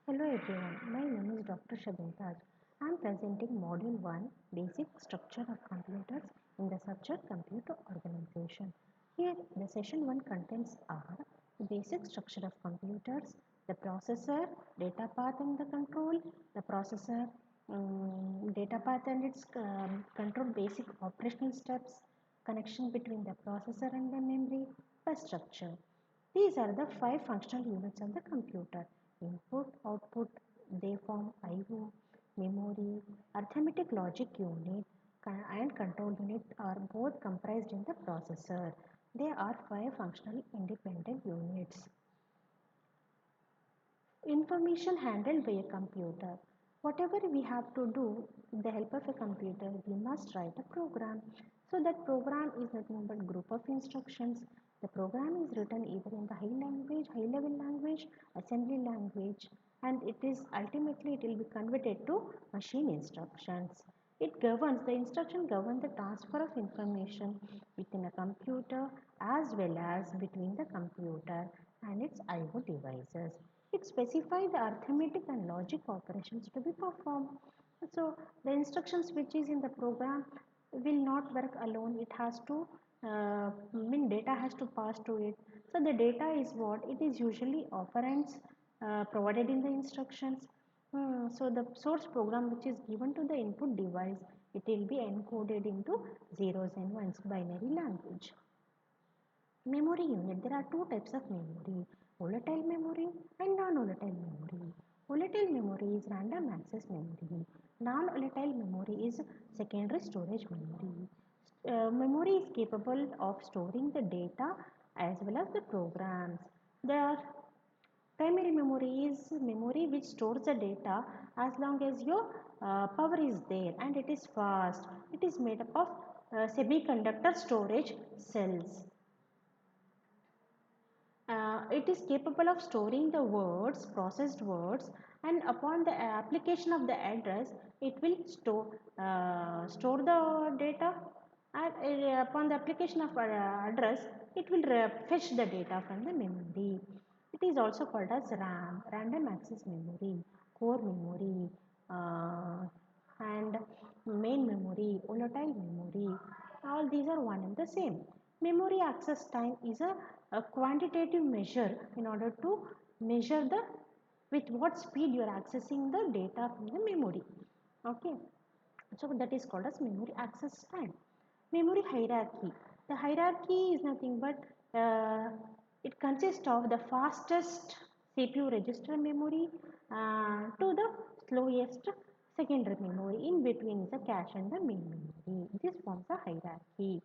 Hello everyone, my name is Dr. Shabintaj. I am presenting Module 1 Basic Structure of Computers in the subject Computer Organization. Here, the session 1 contents are the basic structure of computers, the processor, data path and the control, the processor, data path and its control basic operational steps, connection between the processor and the memory, bus structure. These are the five functional units of the computer: input, output, they form IO, memory, arithmetic logic unit, and control unit are both comprised in the processor. They are five functional independent units. Information handled by a computer. Whatever we have to do with the help of a computer, we must write a program. So that program is nothing but group of instructions. The program is written either in the high level language, assembly language, and it is ultimately it will be converted to machine instructions. The instruction governs the transfer of information within a computer as well as between the computer and its IO devices. It specifies the arithmetic and logic operations to be performed. So the instructions which is in the program will not work alone. It has to data has to pass to it. So the data is what? It is usually operands provided in the instructions. So the source program which is given to the input device, it will be encoded into zeros and ones binary language. Memory unit. There are two types of memory: volatile memory and non-volatile memory. Volatile memory is random access memory. Non-volatile memory is secondary storage memory. Memory is capable of storing the data as well as the programs. The primary memory is memory which stores the data as long as your power is there, and it is fast. It is made up of semiconductor storage cells. It is capable of storing the words, processed words, and upon the application of the address, it will store the data. And upon the application of address, it will fetch the data from the memory. It is also called as RAM, random access memory, core memory, uh, and main memory, volatile memory. All these are one and the same. Memory access time is a quantitative measure in order to measure the with what speed you are accessing the data from the memory. Okay, so that is called as memory access time. Memory hierarchy. The hierarchy is nothing but it consists of the fastest CPU register memory to the slowest secondary memory. In between is the cache and the main memory. This forms a hierarchy.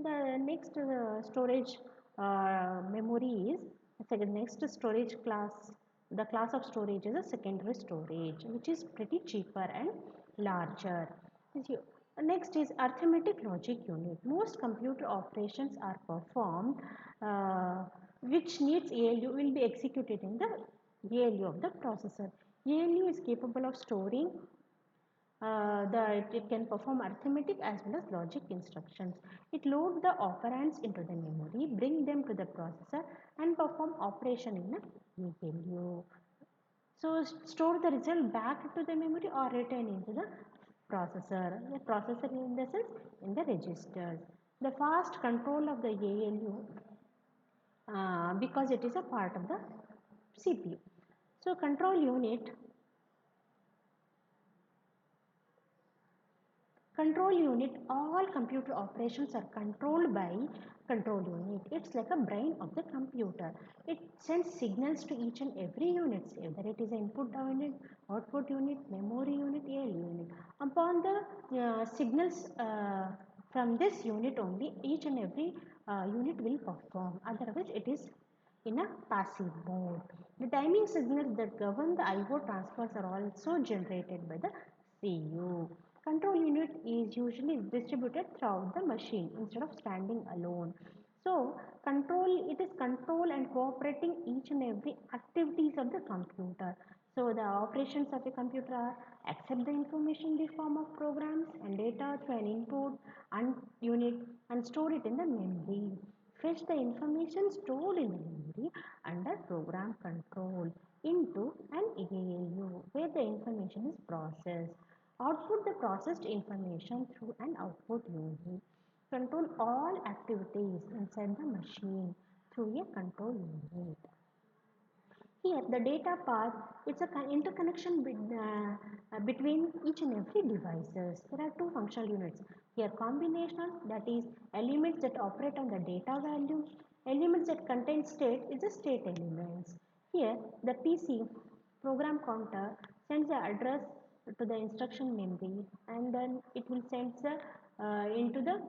The next storage memory is second next storage class. The class of storage is a secondary storage, which is pretty cheaper and larger. Next is arithmetic logic unit. Most computer operations are performed which needs ALU will be executed in the ALU of the processor. ALU is capable of storing it can perform arithmetic as well as logic instructions. It loads the operands into the memory, bring them to the processor and perform operation in a ALU. So store the result back to the memory or return into the processor. The processor in the sense in the registers. The fast control of the ALU because it is a part of the CPU. So control unit, all computer operations are controlled by control unit. It's like a brain of the computer. It sends signals to each and every unit, whether it is input unit, output unit, memory unit, ALU unit. Upon the signals from this unit only, each and every unit will perform. Otherwise, it is in a passive mode. The timing signals that govern the IO transfers are also generated by the CU. Control unit is usually distributed throughout the machine instead of standing alone. So it is control and cooperating each and every activities of the computer. So the operations of a computer are accept the information in the form of programs and data through an input and unit and store it in the memory. Fetch the information stored in the memory under program control into an ALU where the information is processed. Output the processed information through an output unit. Control all activities inside the machine through a control unit. Here the data path, it's a interconnection between each and every devices. There are two functional units. Here combinational, that is elements that operate on the data value. Elements that contain state is the state elements. Here the PC program counter sends the address to the instruction memory, and then it will send the into the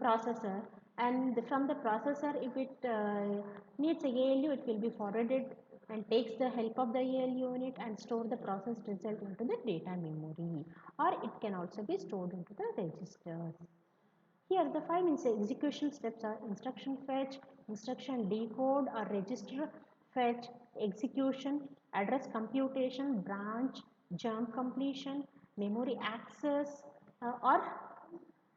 processor, and from the processor, if it needs a ALU, it will be forwarded and takes the help of the ALU unit and store the processed result into the data memory, or it can also be stored into the registers. Here the five execution steps are instruction fetch, instruction decode or register fetch, execution, address computation, branch, jump completion, memory access, or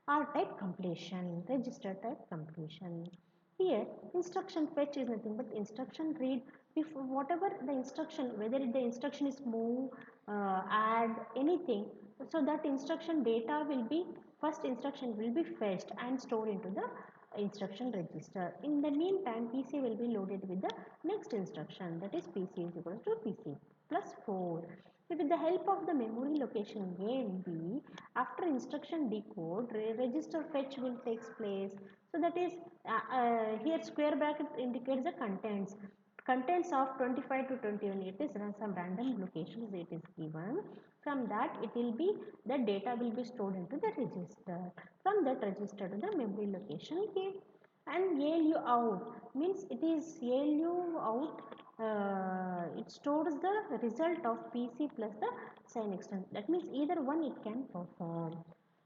R-type completion, register type completion. Here, instruction fetch is nothing but instruction read. If whatever the instruction, whether the instruction is move, add, anything, so that instruction data will be, first instruction will be fetched and stored into the instruction register. In the meantime, PC will be loaded with the next instruction, that is PC is equal to PC plus 4. So with the help of the memory location A and B, after instruction decode, register fetch will takes place. So that is here square bracket indicates the contents. Contents of 25 to 21, it is some random locations it is given. From that it will be, the data will be stored into the register. From that register to the memory location A. And ALU out means it is ALU out, it stores the result of PC plus the sign extension. That means either one it can perform.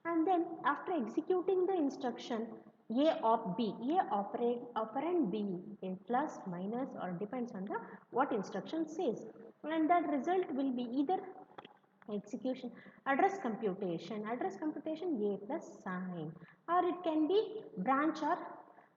And then after executing the instruction A of B, A operand B in plus, minus, or depends on the what instruction says, and that result will be either execution, address computation A plus sign, or it can be branch or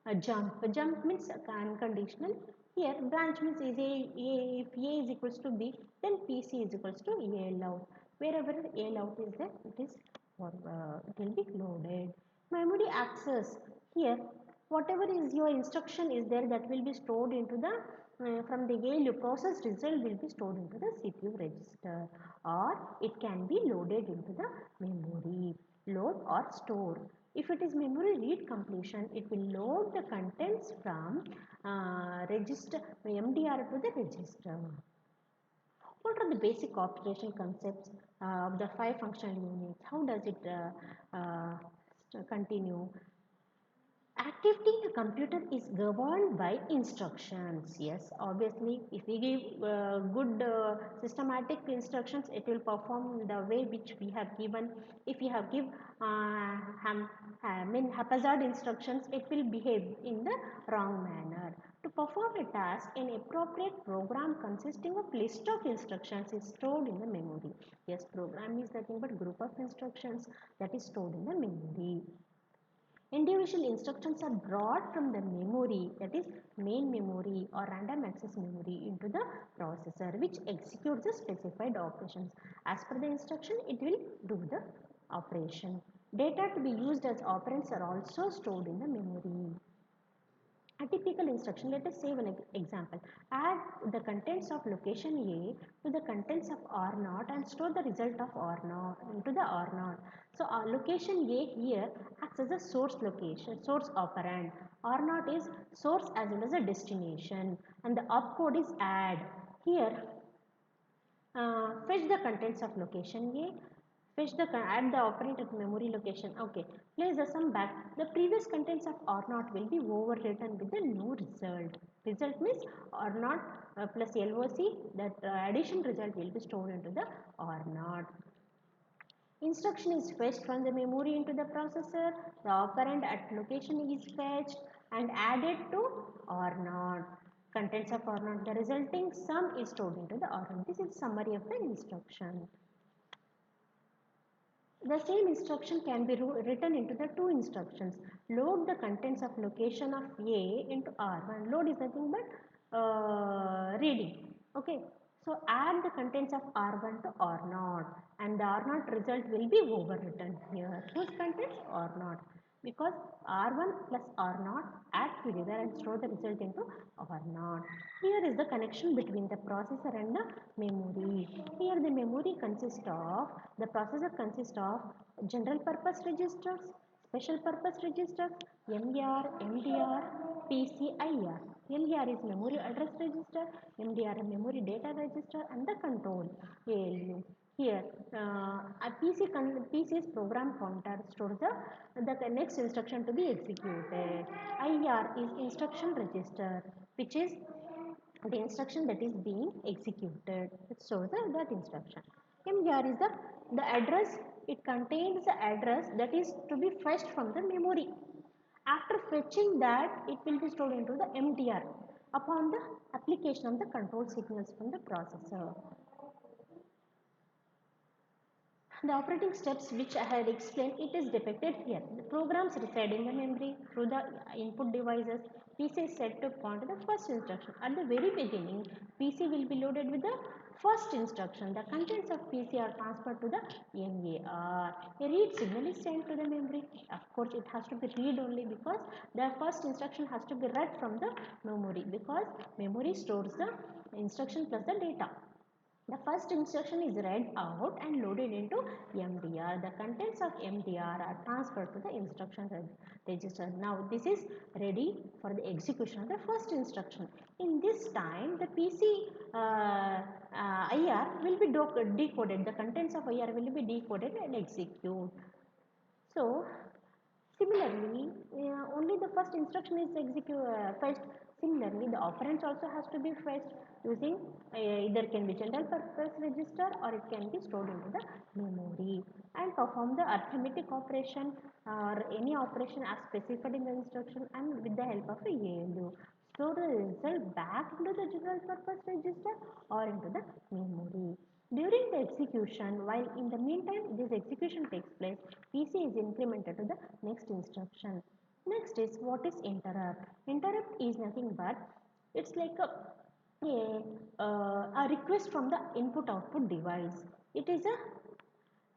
a jump. A jump means unconditional. Here branch means is if A is equals to B, then PC is equals to A out. Wherever A out is there, it is it will be loaded. Memory access, here whatever is your instruction is there, that will be stored into the from the ALU process result will be stored into the CPU register, or it can be loaded into the memory, load or store. If it is memory read completion, it will load the contents from register MDR to the register. What are the basic operation concepts of the five functional units? How does it continue? Activity in a computer is governed by instructions. Yes, obviously, if we give good systematic instructions, it will perform the way which we have given. If you have give haphazard instructions, it will behave in the wrong manner. To perform a task, an appropriate program consisting of list of instructions is stored in the memory. Yes, program is nothing but group of instructions that is stored in the memory. Individual instructions are brought from the memory, that is main memory or random access memory, into the processor, which executes the specified operations. As per the instruction, it will do the operation. Data to be used as operands are also stored in the memory. A typical instruction, let us say one example. Add the contents of location A to the contents of R0 and store the result of R0 into the R0. So location A here acts as a source location, source operand. R0 is source as well as a destination, and the opcode is add. Here fetch the contents of location A, fetch the add the operand at memory location. Okay, place the sum back. The previous contents of R0 will be overwritten with the new result. Result means R0 plus LOC, that addition result will be stored into the R0. Instruction is fetched from the memory into the processor. The operand at location is fetched and added to R0. Contents of R0. The resulting sum is stored into the R0. This is summary of the instruction. The same instruction can be written into the two instructions. Load the contents of location of A into R1. Load is nothing but reading. Okay. So add the contents of R1 to R0 and the R0 result will be overwritten here. Whose contents? R0. Because R1 plus R0 add together and store the result into R0. Here is the connection between the processor and the memory. Here the memory consists of, the processor consists of general purpose registers, special purpose registers, MER, MDR, PCIR. MER is memory address register, MDR memory data register and the control ALU. Here a PC's program counter stores the next instruction to be executed. IR is instruction register which is the instruction that is being executed. It stores that instruction. MDR is the address, it contains the address that is to be fetched from the memory. After fetching that, it will be stored into the MDR upon the application of the control signals from the processor. The operating steps which I had explained, it is depicted here. The programs reside in the memory through the input devices. PC is set to point to the first instruction. At the very beginning, PC will be loaded with the first instruction. The contents of PC are transferred to the MER. A read signal is sent to the memory. Of course, it has to be read only because the first instruction has to be read from the memory because memory stores the instruction plus the data. The first instruction is read out and loaded into MDR. The contents of MDR are transferred to the instruction register. Now this is ready for the execution of the first instruction. In this time the PC IR will be decoded. The contents of IR will be decoded and execute. So similarly, only the first instruction is fetched. Similarly, the operands also has to be fetched using either can be general purpose register or it can be stored into the memory and perform the arithmetic operation or any operation as specified in the instruction and with the help of a ALU. Store the result back into the general purpose register or into the memory. During the execution, while in the meantime this execution takes place, PC is incremented to the next instruction. Next is what is interrupt. Interrupt is nothing but it's like a request from the input output device. It is a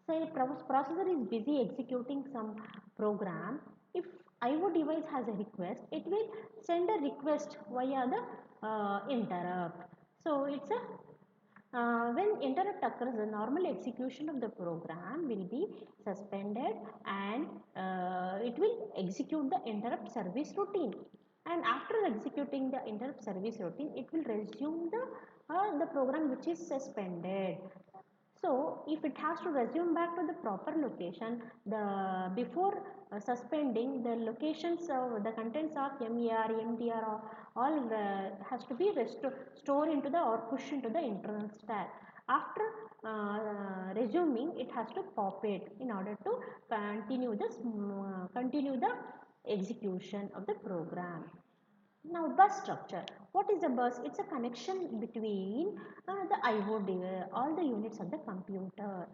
say processor is busy executing some program. If IO device has a request, it will send a request via the interrupt. So it's a when interrupt occurs, the normal execution of the program will be suspended and it will execute the interrupt service routine. And after executing the interrupt service routine, it will resume the program which is suspended. So, if it has to resume back to the proper location, the before suspending the locations of the contents of MER, MDR, all has to be stored into the or pushed into the internal stack. After resuming, it has to pop it in order to continue the execution of the program. Now bus structure. What is a bus? It's a connection between the IO all the units of the computer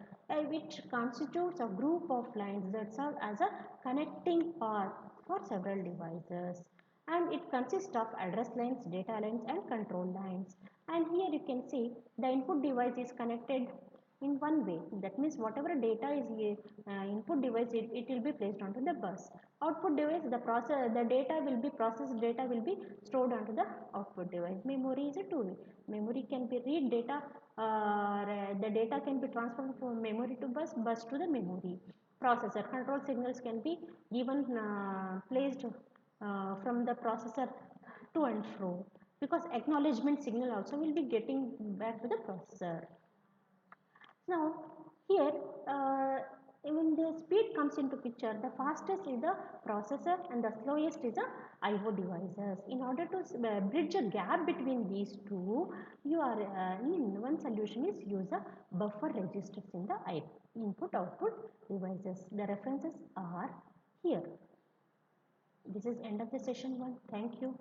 which constitutes a group of lines that serve as a connecting path for several devices and it consists of address lines, data lines and control lines and here you can see the input device is connected in one way. That means whatever data is input device it will be placed onto the bus. Output device the data will be processed data will be stored onto the output device. Memory is a two-way. Memory can be read data the data can be transferred from memory to bus to the memory. Processor control signals can be given placed from the processor to and fro because acknowledgement signal also will be getting back to the processor. Now here when the speed comes into picture, the fastest is the processor and the slowest is the IO devices. In order to bridge a gap between these two, you are in one solution is use a buffer registers in the input output devices. The references are here. This is end of the session 1. Thank you.